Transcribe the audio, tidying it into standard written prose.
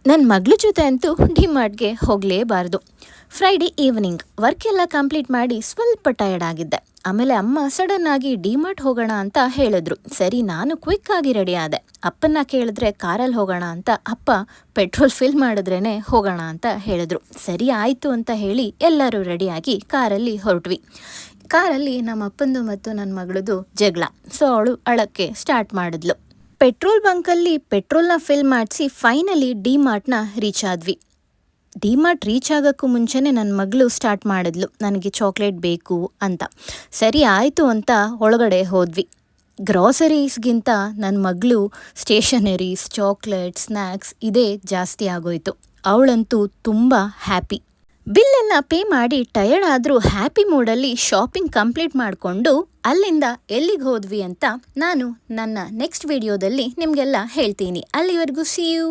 ನನ್ನ ಮಗಳ ಜೊತೆ ಅಂತೂ ಡಿಮಾರ್ಟ್ಗೆ ಹೋಗಲೇಬಾರ್ದು. ಫ್ರೈಡೇ ಈವ್ನಿಂಗ್ ವರ್ಕ್ ಎಲ್ಲ ಕಂಪ್ಲೀಟ್ ಮಾಡಿ ಸ್ವಲ್ಪ ಟಯರ್ಡ್ ಆಗಿದ್ದೆ. ಆಮೇಲೆ ಅಮ್ಮ ಸಡನ್ ಆಗಿ ಡಿಮಾರ್ಟ್ ಹೋಗೋಣ ಅಂತ ಹೇಳಿದ್ರು. ಸರಿ, ನಾನು ಕ್ವಿಕ್ ಆಗಿ ರೆಡಿ ಆದೆ. ಅಪ್ಪನ್ನ ಕೇಳಿದ್ರೆ ಕಾರಲ್ಲಿ ಹೋಗೋಣ ಅಂತ, ಅಪ್ಪ ಪೆಟ್ರೋಲ್ ಫಿಲ್ ಮಾಡಿದ್ರೇ ಹೋಗೋಣ ಅಂತ ಹೇಳಿದ್ರು. ಸರಿ ಆಯಿತು ಅಂತ ಹೇಳಿ ಎಲ್ಲರೂ ರೆಡಿಯಾಗಿ ಕಾರಲ್ಲಿ ಹೊರಟ್ವಿ. ಕಾರಲ್ಲಿ ನಮ್ಮ ಅಪ್ಪಂದು ಮತ್ತು ನನ್ನ ಮಗಳದು ಜಗಳ. ಸೊ ಅವಳು ಅಳಕ್ಕೆ ಸ್ಟಾರ್ಟ್ ಮಾಡಿದ್ಲು. ಪೆಟ್ರೋಲ್ ಬಂಕಲ್ಲಿ ಪೆಟ್ರೋಲ್ನ ಫಿಲ್ ಮಾಡಿಸಿ ಫೈನಲಿ ಡಿಮಾರ್ಟ್ನ ರೀಚ್ ಆದ್ವಿ. ಡಿಮಾರ್ಟ್ ರೀಚ್ ಆಗೋಕ್ಕೂ ಮುಂಚೆನೇ ನನ್ನ ಮಗಳು ಸ್ಟಾರ್ಟ್ ಮಾಡಿದ್ಲು, ನನಗೆ ಚಾಕ್ಲೇಟ್ ಬೇಕು ಅಂತ. ಸರಿ ಆಯಿತು ಅಂತ ಒಳಗಡೆ ಹೋದ್ವಿ. ಗ್ರಾಸರೀಸ್ಗಿಂತ ನನ್ನ ಮಗಳು ಸ್ಟೇಷನರೀಸ್, ಚಾಕ್ಲೇಟ್, ಸ್ನ್ಯಾಕ್ಸ್ ಇದೇ ಜಾಸ್ತಿ ಆಗೋಯ್ತು. ಅವಳಂತೂ ತುಂಬ ಹ್ಯಾಪಿ. ಬಿಲ್ಲೆಲ್ಲ ಪೇ ಮಾಡಿ ಟಯರ್ಡ್ ಆದರೂ ಹ್ಯಾಪಿ ಮೂಡಲ್ಲಿ ಶಾಪಿಂಗ್ ಕಂಪ್ಲೀಟ್ ಮಾಡಿಕೊಂಡು ಅಲ್ಲಿಂದ ಎಲ್ಲಿಗೆ ಹೋದ್ವಿ ಅಂತ ನಾನು ನನ್ನ ನೆಕ್ಸ್ಟ್ ವಿಡಿಯೋದಲ್ಲಿ ನಿಮಗೆಲ್ಲ ಹೇಳ್ತೀನಿ. ಅಲ್ಲಿವರೆಗೂ ಸಿ ಯು.